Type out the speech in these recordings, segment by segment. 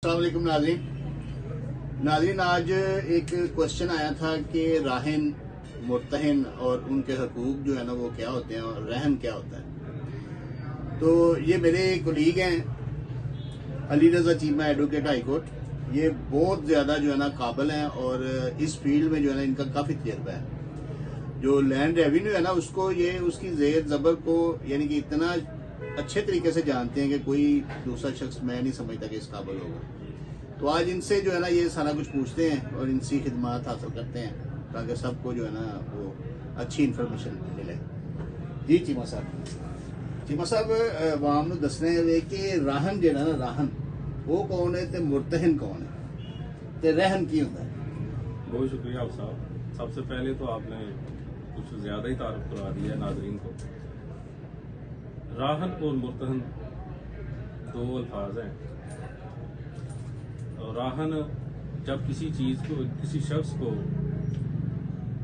अस्सलाम वालेकुम नाज़रीन, आज एक क्वेश्चन आया था कि राहन, मुर्तहन और उनके हकूक जो है ना वो क्या होते हैं और रहन क्या होता है। तो ये मेरे कोलीग हैं Ali Raza Cheema, advocate high court. ये बहुत ज़्यादा जो है ना काबिल हैं और इस फील्ड में जो है ना इनका काफ़ी तजर्बा है। जो लैंड रेवेन्यू है ना उसको ये उसकी ज़ेर ज़बर को यानी कि इतना अच्छे तरीके से जानते हैं कि कोई दूसरा शख्स मैं नहीं समझता कि इस काबिल होगा। तो आज इनसे जो है ना ये सारा कुछ पूछते हैं और इनसी खिदमत हासिल करते हैं ताकि सबको जो है ना वो अच्छी इन्फॉर्मेशन मिले। जी चीमा साहब आवाम नूं दसने वे कि राहन जो है ना राहन वो कौन है ते मुर्तहन कौन है ते रहन की होता है। बहुत शुक्रिया आप साहब। सबसे पहले तो आपने कुछ ज्यादा ही तारुफ करा दिया है नाजरीन को। राहन और मुर्तहन दो अल्फाज हैं। और राहन जब किसी चीज को, किसी शख्स को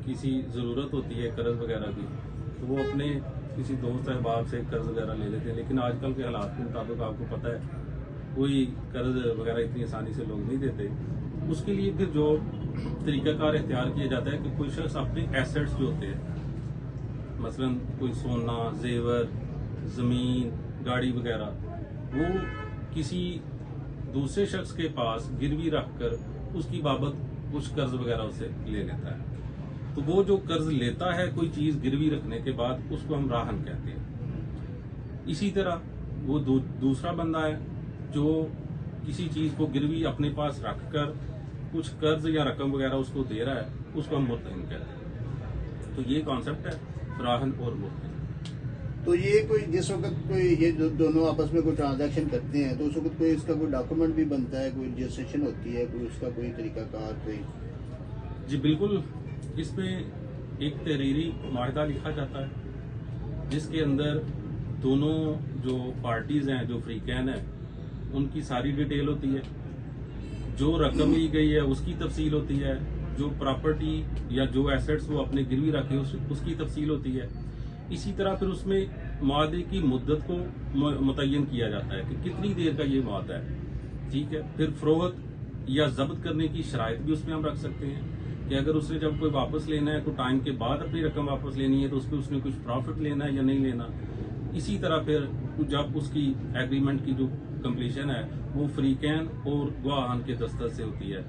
किसी जरूरत होती है कर्ज वगैरह की, तो वो अपने किसी दोस्त अहबाब से कर्ज वगैरह ले लेते हैं। लेकिन आजकल के हालात के मुताबिक आपको पता है कोई कर्ज वगैरह इतनी आसानी से लोग नहीं देते। उसके लिए फिर जो तरीकाकार इख्तियार किया जाता है कि कोई शख्स अपने एसेट्स जो होते हैं, मसलन कोई सोना, जेवर, जमीन, गाड़ी वगैरह, वो किसी दूसरे शख्स के पास गिरवी रखकर उसकी बाबत कुछ कर्ज वगैरह उससे ले लेता है। तो वो जो कर्ज लेता है कोई चीज गिरवी रखने के बाद, उसको हम राहन कहते हैं। इसी तरह वो दूसरा बंदा है जो किसी चीज को गिरवी अपने पास रखकर कुछ कर्ज या रकम वगैरह उसको दे रहा है, उसको हम मुर्तहन कहते हैं। तो ये कॉन्सेप्ट है राहन और मुर्तहन। तो ये कोई जिस वक्त कोई ये दोनों आपस में कोई ट्रांजैक्शन करते हैं तो उस वक्त कोई इसका कोई डॉक्यूमेंट भी बनता है, कोई रजिस्ट्रेशन होती है, कोई उसका कोई तरीकाकार कोई। जी बिल्कुल, इसमें एक तहरीरी माहिदा लिखा जाता है जिसके अंदर दोनों जो पार्टीज हैं, जो फ्रीकैन है, उनकी सारी डिटेल होती है। जो रकम ली गई है उसकी तफसील होती है, जो प्रॉपर्टी या जो एसेट्स वो अपने गिरवी रखे उसकी तफसील होती है। इसी तरह फिर उसमें मुआदे की मुद्दत को मुतय्यन किया जाता है कि कितनी देर का ये मुआदा है। ठीक है, फिर फरोख्त या जब्त करने की शराइत भी उसमें हम रख सकते हैं कि अगर उसने जब कोई वापस लेना है तो टाइम के बाद अपनी रकम वापस लेनी है तो उस पर उसने कुछ प्रॉफिट लेना है या नहीं लेना। इसी तरह फिर जब उसकी एग्रीमेंट की जो कंप्लीशन है वो फ्रीकैन और गवाहान के दस्तखत से होती है।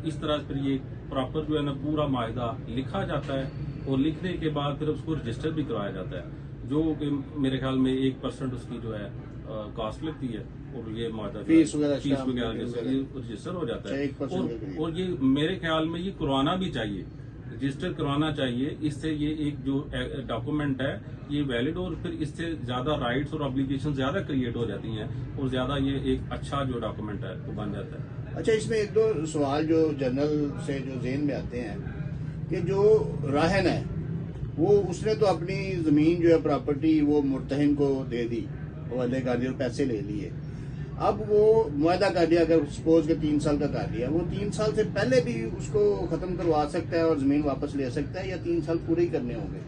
इस तरह फिर ये प्रॉपर जो है ना पूरा माहिदा लिखा जाता है और लिखने के बाद फिर उसको रजिस्टर भी करवाया जाता है, जो कि मेरे ख्याल में 1% उसकी जो है कॉस्ट लगती है और ये माहिदा फीस वगैरह रजिस्टर हो जाता है। और ये मेरे ख्याल में ये करवाना भी चाहिए, रजिस्टर करवाना चाहिए। इससे ये एक जो डॉक्यूमेंट है ये वैलिड और फिर इससे ज्यादा राइट्स और ऑब्लिगेशन ज्यादा क्रिएट हो जाती हैं और ज्यादा ये एक अच्छा जो डॉक्यूमेंट है वो बन जाता है। अच्छा, इसमें एक दो सवाल जो जनरल से जो ज़हन में आते हैं कि जो राहन है वो उसने तो अपनी जमीन जो है प्रॉपर्टी वो मुर्तहन को दे दी, वो वाले कर दिए और पैसे ले लिए। अब वो मुआहदा कर दिया, अगर सपोज के 3 साल का कर दिया, वो 3 साल से पहले भी उसको खत्म करवा सकता है और जमीन वापस ले सकता है या 3 साल पूरे ही करने होंगे।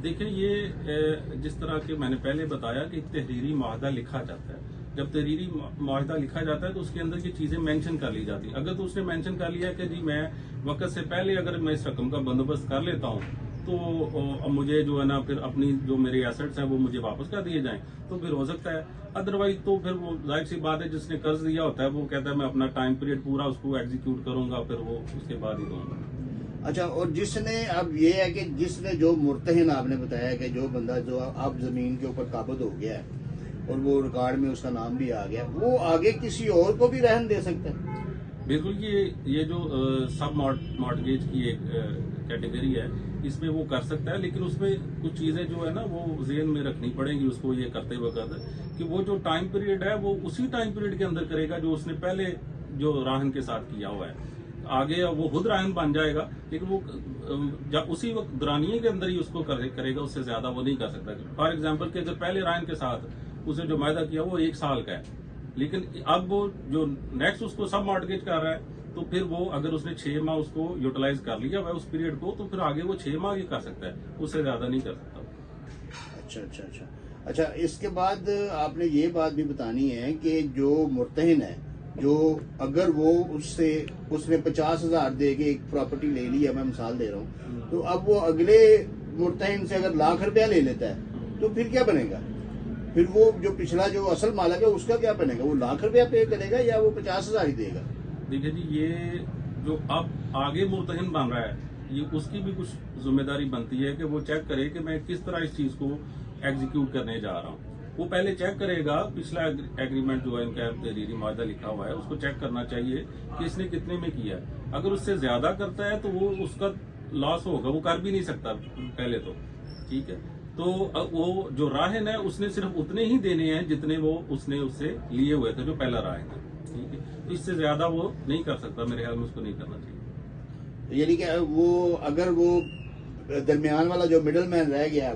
देखिए, ये जिस तरह के मैंने पहले बताया कि तहरीरी मुआहदा लिखा जाता है। जब तहरीरी मुआहदा लिखा जाता है तो उसके अंदर ये चीजें मेंशन कर ली जाती है। अगर तो उसने मेंशन कर लिया कि जी मैं वक्त से पहले अगर मैं इस रकम का बंदोबस्त कर लेता हूँ तो मुझे जो है ना फिर अपनी जो मेरे एसेट्स हैं वो मुझे वापस कर दिए जाएं, तो फिर हो सकता है। अदरवाइज तो फिर वो जाहिर सी बात है, जिसने कर्ज दिया होता है वो कहता है मैं अपना टाइम पीरियड पूरा उसको एग्जीक्यूट करूंगा, फिर वो उसके बाद ही दूंगा। अच्छा, और जिसने अब ये है कि जिसने जो मुर्तहन आपने बताया कि जो बंदा जो अब जमीन के ऊपर काबज हो गया है और वो रिकॉर्ड में उसका नाम भी आ गया, वो आगे किसी और को भी रहन दे सकता है। बिल्कुल, ये जो सब मॉर्टगेज की एक कैटेगरी है इसमें वो कर सकता है, लेकिन उसमें कुछ चीजें जो है ना वो ज़हन में रखनी पड़ेंगी उसको ये करते वक्त कि वो जो टाइम पीरियड है वो उसी टाइम पीरियड के अंदर करेगा जो उसने पहले जो राहन के साथ किया हुआ है। आगे वो खुद राहन बन जाएगा, लेकिन वो जब उसी वक्त दौरानिये के अंदर ही उसको करेगा, उससे ज्यादा वो नहीं कर सकता। फॉर एग्जाम्पल कि अगर पहले राहन के साथ उसने जो वायदा किया वो 1 साल का है, लेकिन अब वो जो नेक्स्ट उसको सब मॉर्टगेज कर रहा है तो फिर वो अगर उसने 6 माह उसको यूटिलाइज कर लिया हुआ उस पीरियड को, तो फिर आगे वो 6 माह ही कर सकता है, उससे ज्यादा नहीं कर सकता। अच्छा, इसके बाद आपने ये बात भी बतानी है कि जो मुर्तहन है جو اگر وہ اس نے 50,000 دے کے ایک پراپرٹی لے لی ہے، میں مثال دے رہا ہوں، تو اب وہ اگلے مرتہن سے اگر ₹1,00,000 لے لیتا ہے تو پھر کیا بنے گا؟ پھر وہ جو پچھلا جو اصل مالک ہے اس کا کیا بنے گا؟ وہ ₹1,00,000 پے کرے گا یا وہ 50,000 ہی دے گا؟ دیکھیے جی، یہ جو اب آگے مرتہن بن رہا ہے، یہ اس کی بھی کچھ ذمہ داری بنتی ہے کہ وہ چیک کرے کہ میں کس طرح اس چیز کو ایگزیکیوٹ کرنے جا رہا ہوں۔ وہ پہلے چیک کرے گا پچھلا ایگریمنٹ جو ہے ان کا تحریری معاہدہ لکھا ہوا ہے، اس کو چیک کرنا چاہیے کہ اس نے کتنے میں کیا ہے۔ اگر اس سے زیادہ کرتا ہے تو وہ اس کا لاس ہوگا، وہ کر بھی نہیں سکتا پہلے تو، ٹھیک ہے۔ تو وہ جو راہن ہے اس نے صرف اتنے ہی دینے ہیں جتنے وہ اس نے اس سے لیے ہوئے تھے جو پہلا راہن ہے، ٹھیک ہے۔ اس سے زیادہ وہ نہیں کر سکتا، میرے خیال میں اس کو نہیں کرنا چاہیے۔ یعنی کہ وہ اگر وہ درمیان والا جو مڈل مین رہ گیا،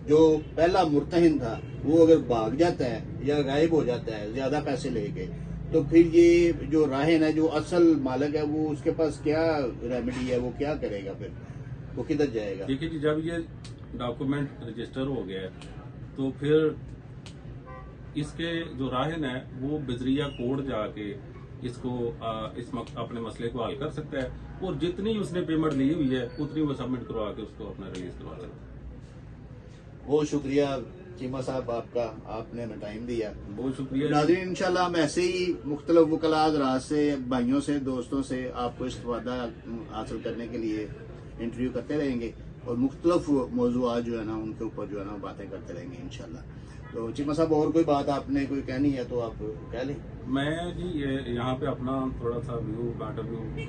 جو پہلا مرتہن تھا، وہ اگر بھاگ جاتا ہے یا غائب ہو جاتا ہے زیادہ پیسے لے کے، تو پھر یہ جو راہن ہے، جو اصل مالک ہے، وہ اس کے پاس کیا ریمیڈی ہے؟ وہ کیا کرے گا؟ پھر وہ کدھر جائے گا؟ دیکھیے جی، جب یہ ڈاکومنٹ رجسٹر ہو گیا ہے تو پھر اس کے جو راہن ہے وہ بذریعہ کورٹ جا کے اس کو اپنے مسئلے کو حل کر سکتا ہے، اور جتنی اس نے پیمنٹ لی ہوئی ہے اتنی وہ سبمٹ کروا کے اس کو اپنا ریلیز کروا سکتا ہے۔ بہت شکریہ چیمہ صاحب آپ کا، آپ نے ہمیں ٹائم دیا۔ بہت شکریہ ناظرین، انشاءاللہ ہم ایسے ہی مختلف وکلاء حضرات سے، بھائیوں سے، دوستوں سے آپ کو استفادہ حاصل کرنے کے لیے انٹرویو کرتے رہیں گے، اور مختلف موضوعات جو ہے نا ان کے اوپر جو ہے نا باتیں کرتے رہیں گے انشاءاللہ۔ تو چیمہ صاحب، اور کوئی بات آپ نے کوئی کہنی ہے تو آپ کہہ لیں۔ میں جی یہاں پہ اپنا تھوڑا سا پوائنٹ آف ویو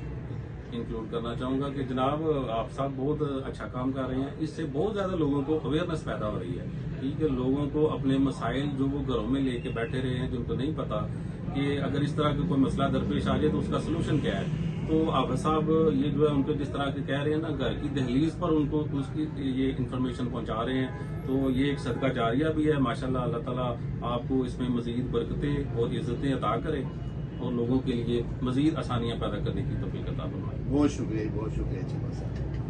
انکلوڈ کرنا چاہوں گا کہ جناب آپ صاحب بہت اچھا کام کر رہے ہیں، اس سے بہت زیادہ لوگوں کو اویئرنیس پیدا ہو رہی ہے، ٹھیک ہے۔ لوگوں کو اپنے مسائل جو وہ گھروں میں لے کے بیٹھے رہے ہیں، جن کو نہیں پتا کہ اگر اس طرح کا کوئی مسئلہ درپیش آ جائے تو اس کا سلوشن کیا ہے، تو آپ صاحب یہ جو ہے ان کو جس طرح کے کہہ رہے ہیں نا، گھر کی دہلیز پر ان کو اس کی یہ انفارمیشن پہنچا رہے ہیں، تو یہ ایک صدقہ جاریہ بھی ہے ماشاءاللہ۔ اللہ تعالیٰ آپ کو اس میں مزید برکتیں اور عزتیں عطا کرے، اور لوگوں کے لیے مزید آسانیاں پیدا کرنے کی توفیق عطا فرمائے۔ بہت شکریہ، بہت شکریہ چیمہ صاحب۔